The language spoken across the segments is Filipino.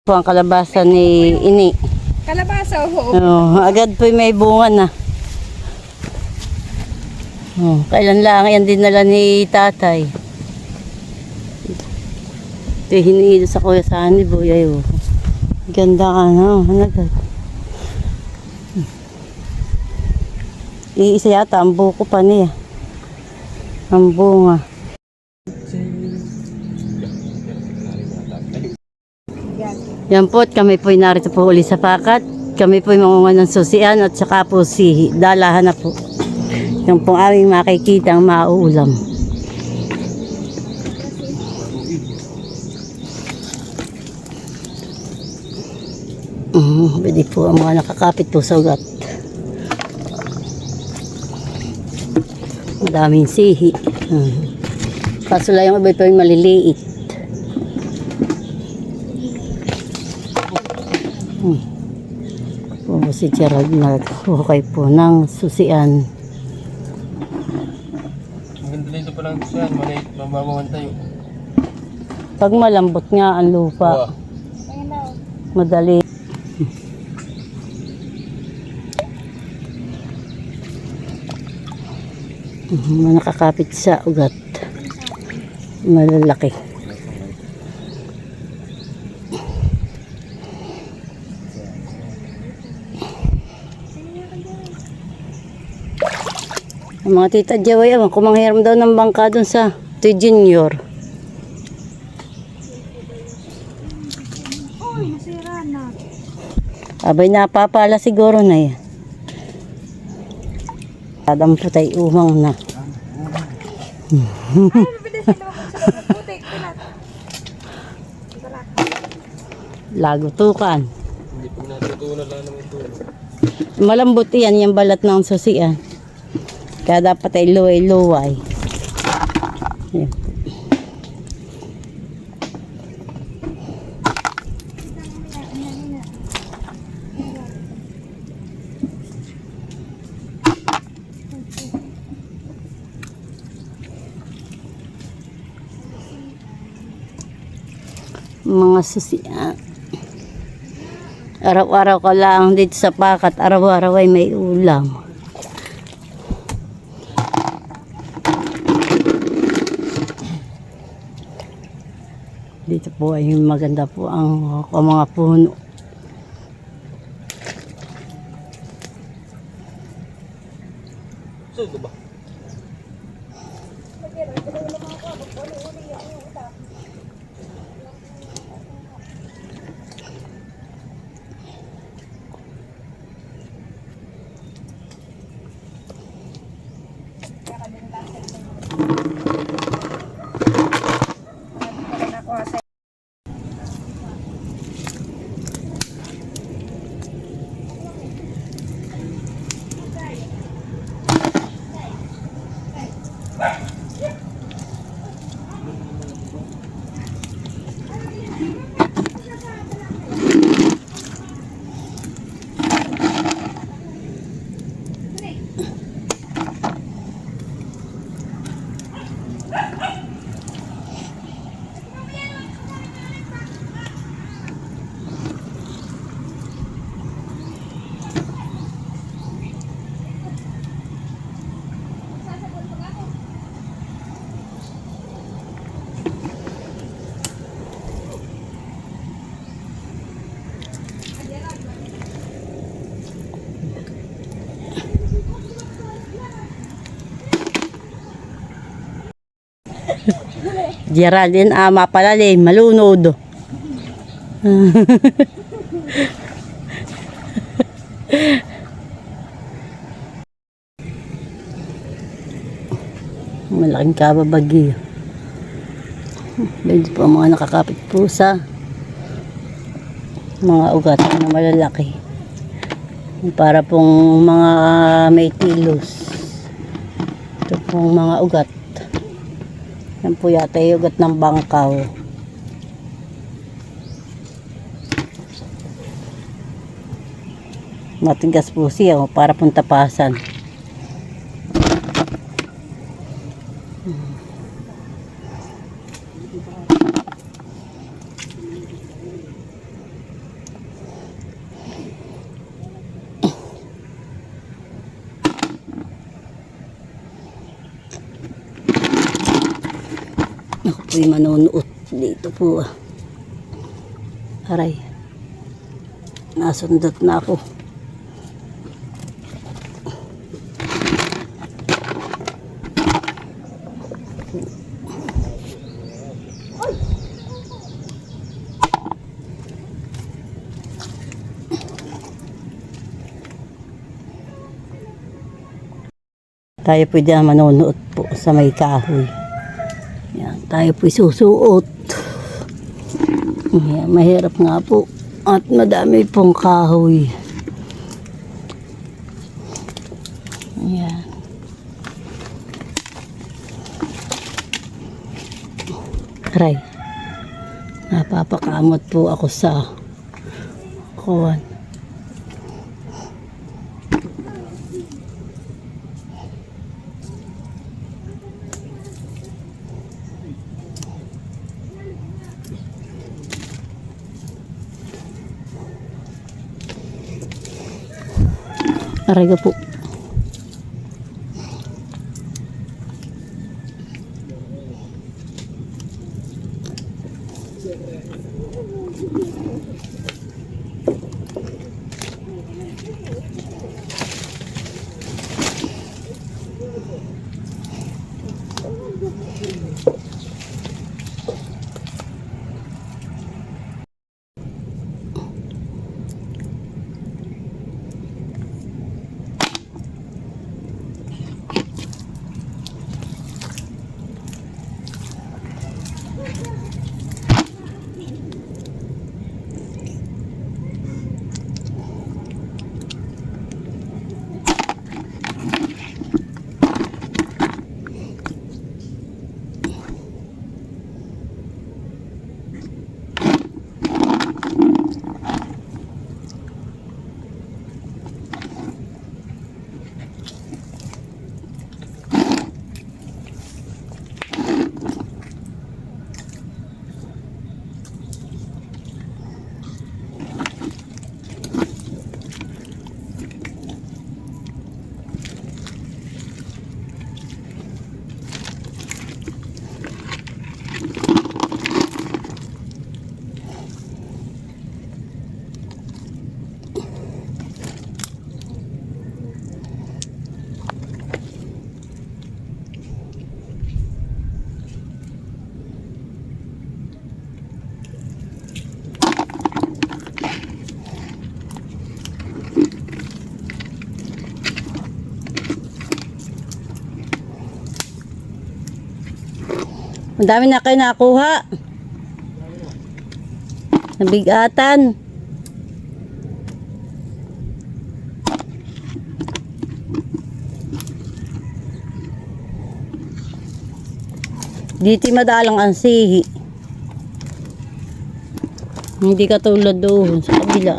Po ang kalabasa ni Ini. Kalabasa, oo. Agad po may bunga na. Kailan lang yan dinala ni tatay. Ito hinihido sa kuya sa Haniboy. Ganda ka na. Agad. Iisa yata ang buko pa niya. Ang bunga. Yan po, kami po narito po uli sa pakat. Kami po mangunga ng susian at saka po si dalahan na po. Yung pong aming makikita ang mauulam. Pwede po ang mga nakakapit po sa ugat. Madaming sihi. Kaso lang yung iba po yung maliliit. Po si Gerald nag-hukay po ng susian. Maganda dito pa lang susian, maliit, mababawan tayo. Pag malambot nga ang lupa, madali. Nakakapit sa ugat. Malalaki. Ang mga tita Jaway, kumanghiram daw ng bangka dun sa Toy Junior. Uy, nasira na. Abay, napapala siguro na yan. Adam po tayo umang na. Lagutukan. Hindi po natutunan lang naman ito. Malambot yan, yung balat ng susian. Kaya dapat ay luway-luway. Yan. Mga susian. Araw-araw ka lang dito sa pakat, araw-araw ay may ulam. Dito po ay maganda po ang mga puno. So, ba? Geraldine, mapalalim, malunod. Malaking kababagi. Dito po mga nakakapit pusa. Mga ugat na malalaki. Para pong mga may tilos. Ito pong mga ugat. Yan po yata yung ugat ng bangkaw. Matigas po siya para pong tapasan. po'y manunuot dito po. Aray. Nasundot na ako. Tayo po dyan manunuot po sa may kahoy. Yan, tayo po susuot. Yan, mahirap nga po. At madami pong kahoy. Yan. Aray. Napapakamot po ako sa kawan. Aray ka po. Ang dami na kayo nakuha. Nabigatan. Dito madalang ang sihi. Hindi katulad doon sa kabila.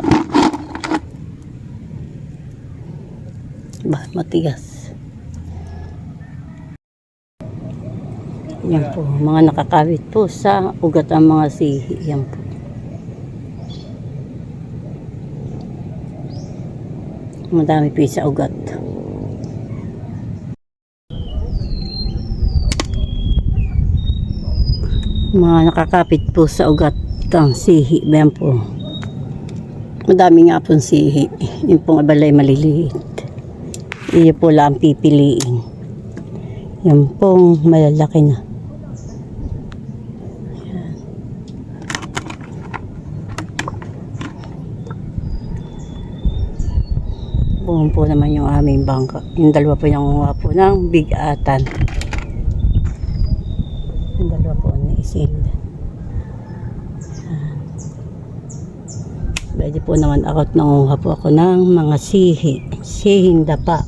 Bah, matigas. Yan po, mga nakakawit po sa ugat ang mga sihi. Yan po. Madami po sa ugat. Mga nakakapit po sa ugat ang sihi. Yan po. Madami nga po sihi. Yung pong abalay maliliit. Iyo po lang pipiliin. Yan pong malalaki na. Buong po naman yung aming bangka. Yung dalawa po yung po ng bigatan. Yung dalawa po na isil. Pwede po naman ako nanguha po ako ng mga sihi. Sihing dapa.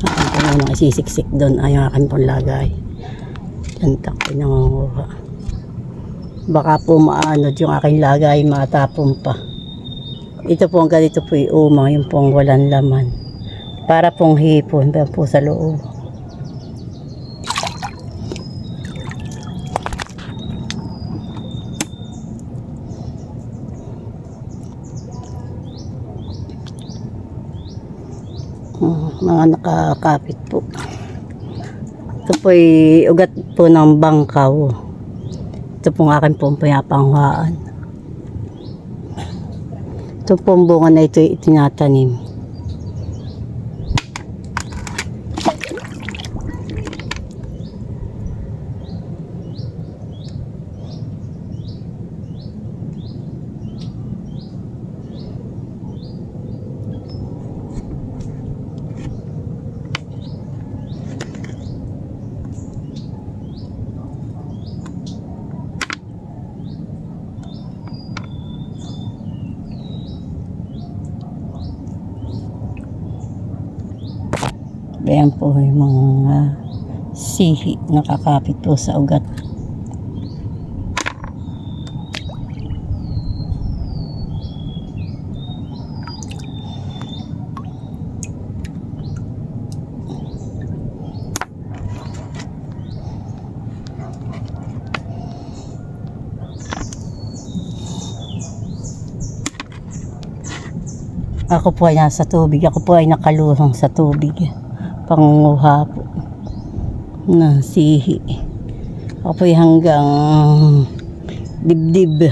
Akin po naman isisiksik doon ay akin pong lagay. Tantak ko nangunguha. Baka po maanod yung aking lagay, matapon pa. Ito po ang ganito po yung umang, yung pong walang laman. Para pong hipon, pero po sa loob. Mga nakakapit po. Ito po ay ugat po ng bangkaw. Ito pong akin pong payapanghaan. Ito pong bunga na ito itinatanim. Ayan po yung mga sihi nakakapit po sa ugat. Ako po ay nasa tubig. Ako po ay nakaluhang sa tubig. Pangunguha po na sihi. Ako po ay hanggang dibdib.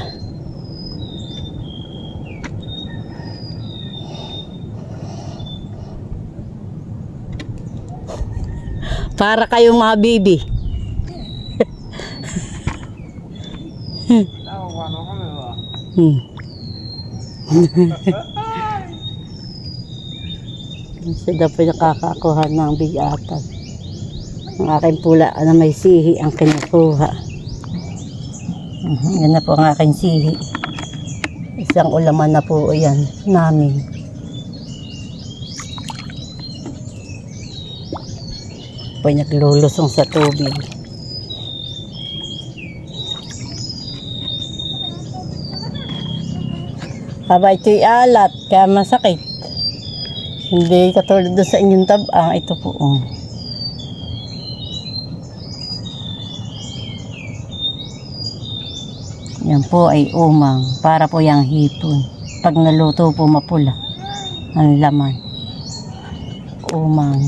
Para kayong mga bibi. Siya daw po nakakakuha ng bigatan. Ang aking pula na may sihi ang kinukuha. Yan na po ang aking sihi. Isang ulaman na po yan namin. Po naglulusong sa tubig. Haba ito'y alat, kaya masakit. Hindi katulad doon sa inyong tabang. Ito po. Yan po ay umang. Para po yung hipon. Pag naluto po mapula ang laman. Umang.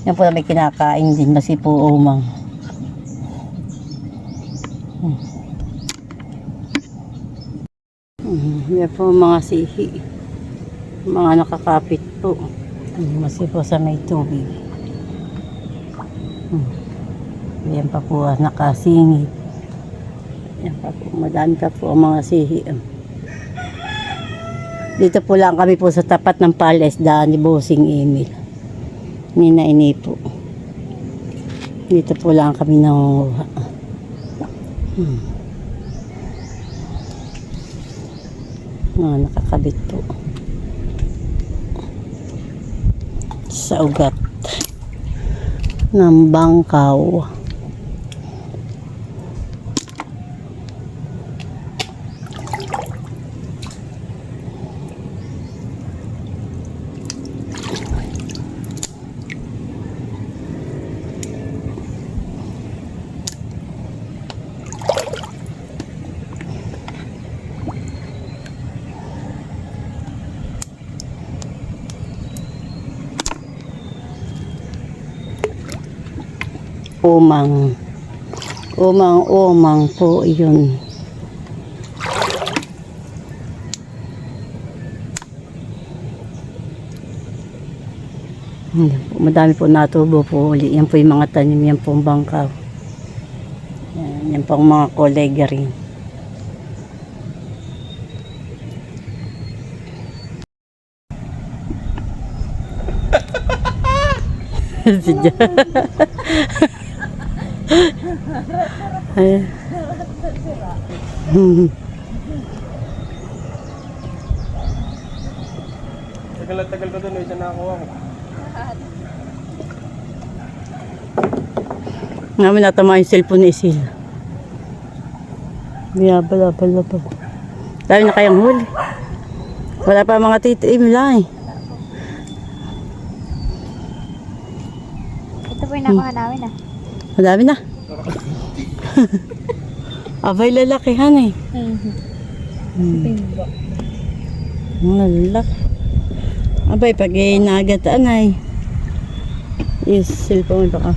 Yan po na may kinakain din. Basi po umang. Yan po mga sihi. Mga nakakapit po. Masi po sa may tubig. Yan pa po nakasingit. Yan pa po. Madami pa po ang mga sihi. Dito po lang kami po sa tapat ng palesdaan ni Bossing Emil. Nina-ini po. Dito po lang kami nangunguha. Mga nakakabit po. Sa ugat ng bangkaw. Umang. Umang po yun. Madami po natubo po uli. Yan po yung mga tanim. Yan po ang bangkaw. Yan po ang mga kolega rin. Sige. Tagal ko doon, isa na ako. Namin natama yung cellphone ni Isil. Bala. Dahil na kayang huli. Wala pa mga titiim lang eh. Ito po yung nakuha namin ah. Madami na. Abay lalakihan eh. Timba. Lalaki. Abay, pag nagataan ay. Yes, cellphone baka.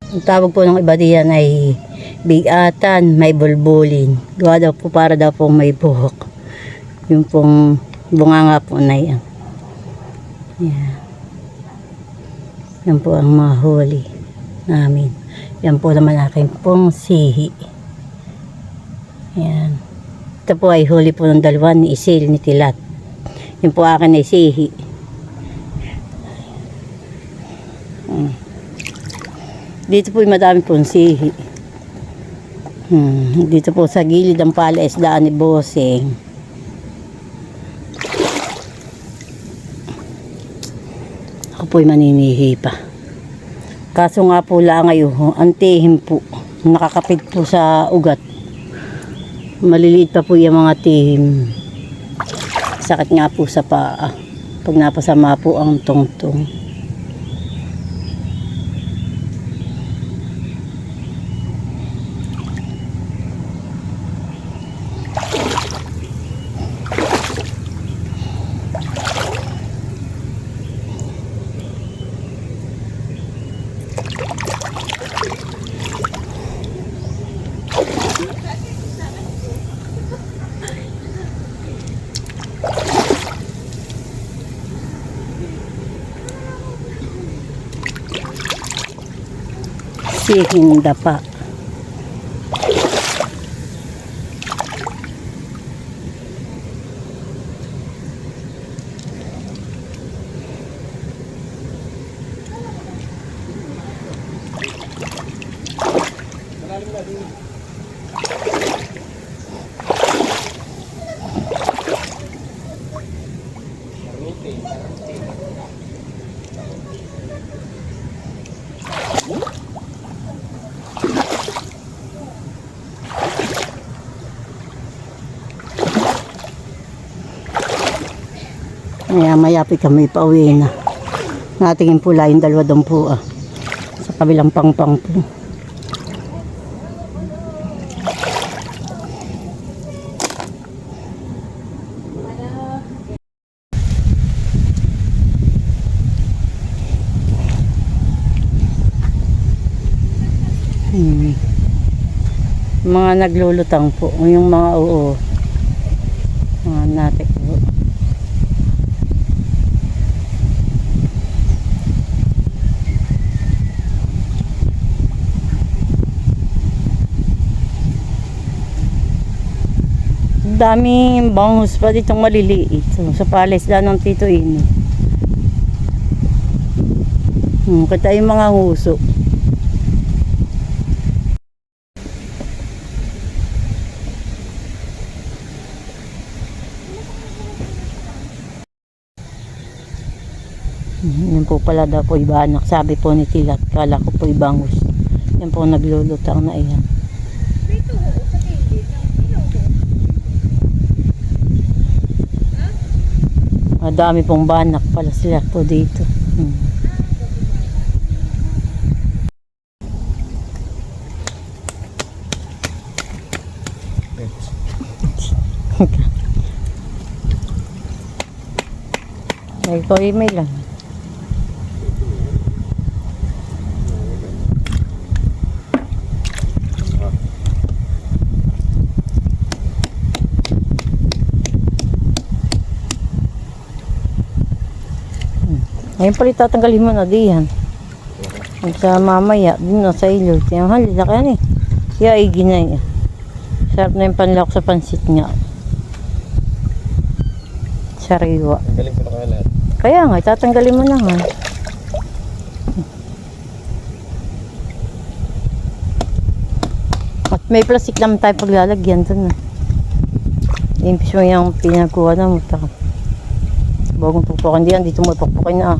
Ang tawag po ng iba diyan ay bigatan, may bulbulin. Gawa daw po para daw po may buhok. Yung pong bunganga po na yan. Yan. Yan po ang mahuli namin. Yan po naman aking pong sihi. Yan. Ito po ay huli po ng dalawa ni Isil, ni Tilat. Yan po akin ay sihi. Dito po madami pong sihi. Dito po sa gilid ang palaisdaan ni Bossing. Ako po'y maninihi pa. Kaso nga po lang ngayon, antihim po. Nakakapit po sa ugat. Maliliit pa po yung mga tihim. Sakit nga po sa paa. Pag napasama po ang tungtong. Sihing dapa. Maya-maya kami pauwi na. Natingin po yung dalawa doon po sa kabilang pangpang po. Mga naglulutang po. Yung mga mga natik po. Daming bangus pa ditong maliliit. So, sa palaisdaan ng Tito Ini. Kita yung mga huso. Yan po pala daw po iba anak. Sabi po ni Tilat. Kala ko po bangus. Yan po naglulutang na iyan. Madami pong banak pala sila po dito. Ay, ito email lang. Ngayon pala tatanggalin mo na diyan. Sa mamaya, dun na sa ilo. Yung halila ka yan eh. Kaya iginay. Sarap na yung panlak sa pansit nga. Sariwa. Tanggalin ko na kaya lahat. Kaya nga, tatanggalin mo na nga. At may plastic naman tayo paglalagyan dun. Impis mo yung pinagkuha na mo. Bagong pukpukan diyan, dito mo pukpukin na.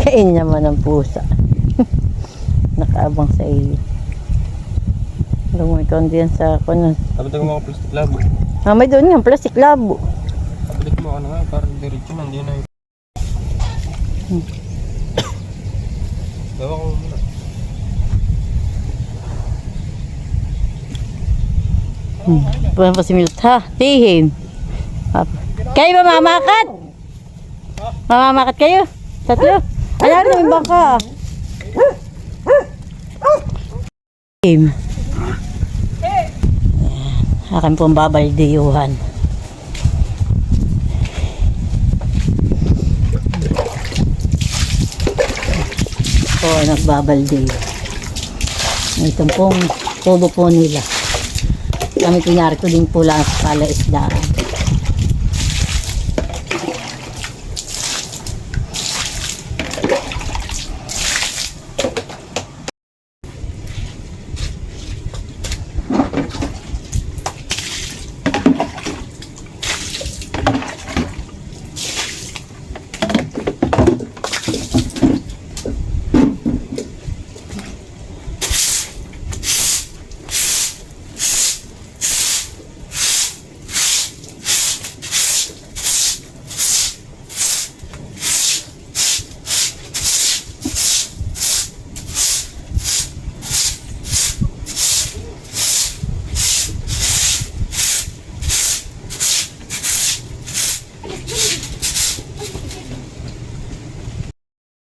Kain naman ng pusa. Nakaabang sa iyo. Lumikon diyan sa kuno. Tapos mo ako plastic labo. May doon yung plastic labo. Balik mo ano nga, parang diretso man, hindi na yun. Gawa ko muna. Puwan pa si Milot ha. Tihim. Kayo mamamakat? Mamamakat kayo? Tatlo? Ayan na yung bangka. Tihim. Akin pong babaldiyuhan. O, nagbabaldiyo. Itong pong tubo po nila. Kami pinari ko din po lang sa palaisdaan.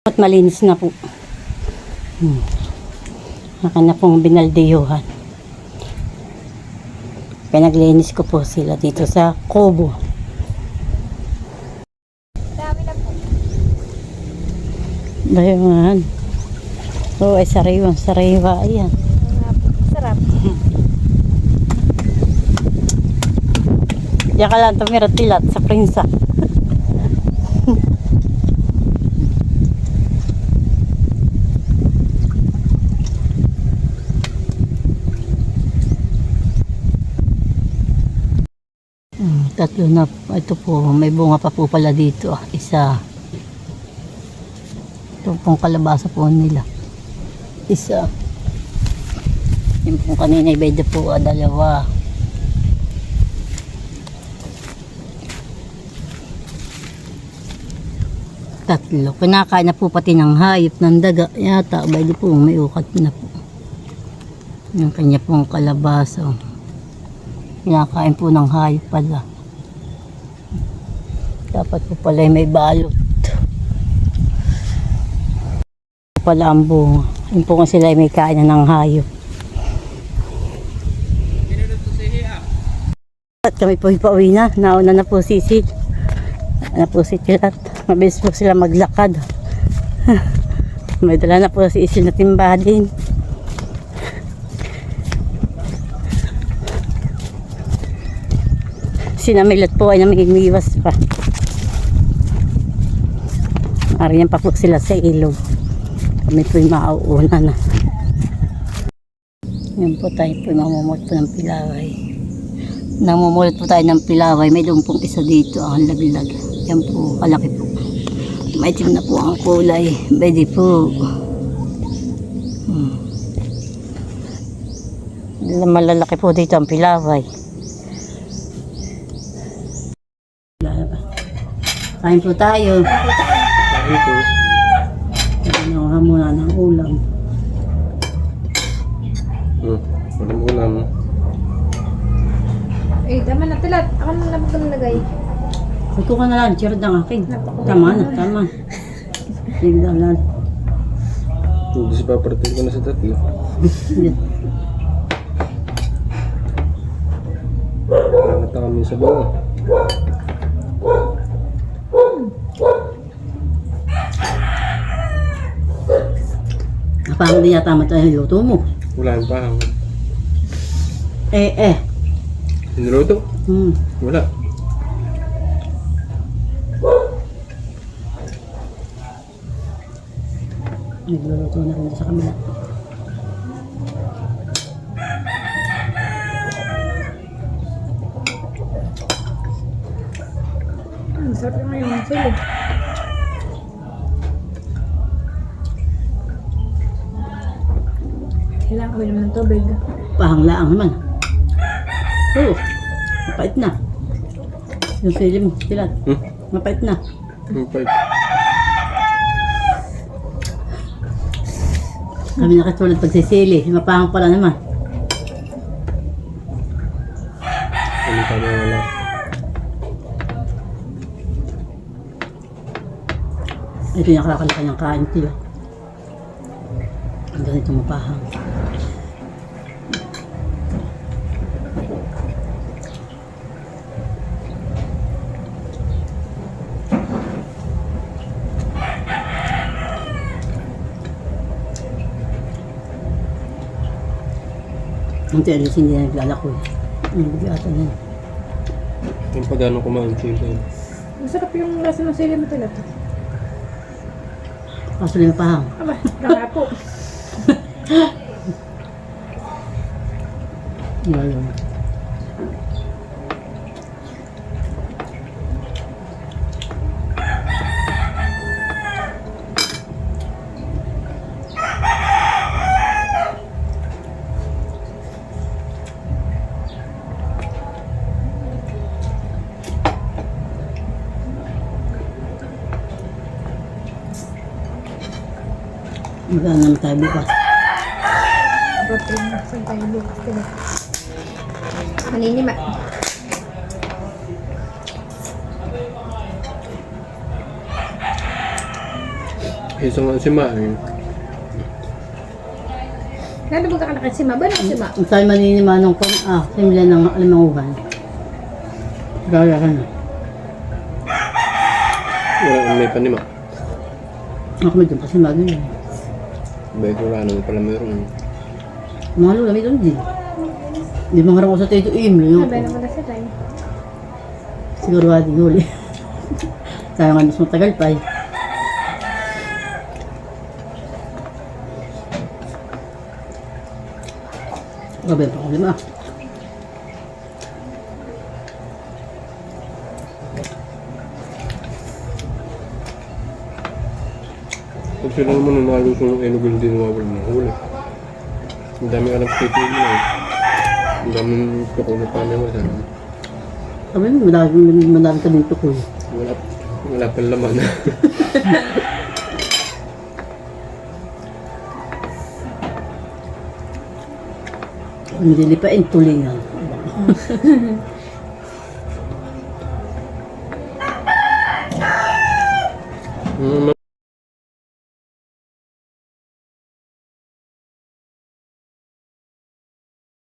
At malinis na po. Akin na pong binaldiyuhan. Pinaglinis ko po sila dito sa kubo. Dami na po. Dayan. Oo, ay sariwa. Sariwa. Ayan. Nga po. Sarap. Diyan ka lang tumira tilat sa prinsa. Tatlo na. Ito po, may bunga pa po pala dito. Isa. Ito pong kalabasa po nila. Isa. Yung pong kanina ibeda po, dalawa. Tatlo. Pinakain na po pati ng hayop ng daga. Yata, ibeda po, may ukat na po. Yung kanya pong kalabasa. Pinakain po ng hayop pala. Dapat po pala may balot. Pala ang bunga. Yung po kung sila may kain na ng hayop. At kami po ipauwi na. Nauna na po si Sid. Na po si Tilat. Mabilis po sila maglakad. May dala na po si Isil na timba din. Sinamilat po ay namimiwas pa. Ariyan pa po sila sa ilog. Kami po'y mauuna na. Yan po tayo po'y mamumulot po ng pilaway. Namumulot po tayo ng pilaway. May doon pong isa dito ang laglag. Yan po, kalaki po. Maitim na po ang kulay. Pwede po. Malalaki po dito ang pilaway. Kain po tayo. Ito. Nakuha muna ng ulam. Walang ulam. Eh, tama na tilat. Ako na lang ito nalagay. Ito ka na lang, charot ang akin. Tama na, tama. Sige daw lang. Hindi si paparating ko na sa tatlo. Nakita kami sa bawah. Napahang din yata mata yung luto mo. Wala yung pahang. Niluto? Wala. Nagluluto na rin sa kamila. Sarap naman yung sili. Kailangan ko naman ng tubig. Pahanglaang naman. Oo, mapait na. Yung sili mo, sila. Mapait na. Mapait. Kami nakatulad pagsisili, mapahang pala naman. Ito yung kakalaki niyang kain tiyo. Ang ganito mapahang. Ang tiyalis hindi na naglalako eh. Ang bigatan na yun. Yung pagano kumain sila. Masarap yung lasa ng sili mo tilat. Kaso lang mapahang. Aba, kaya po. Lalo. Magkano naman tayo bukas? Protein. Saan tayo bukas tilat? Maninima. Isang nga si Ma eh. Kaya ba ka si Ma? Ba na si Ma? Ang tayo maninimanong ko, simula ng alamanguhan. Gaya ka na. Wala may panima. Ako medyo kasi magano yun. Baik wala naman pala meron. Mga lula, may doon din. Di ba nga rin ako sa tayo Emily. Sabi naman na siya tayo. Siguro wadi huli. Kaya nga mas matagal pa eh. Gabi pa ako lima. Pag sila naman ang naluso ng enog hindi nawawala ng huli. Ang dami alam sa tito mo eh. Ang daming tukulo pa naman sa Sabi mo, madami ka din tukoy. wala pang laman. Ang dilipain, tulingan.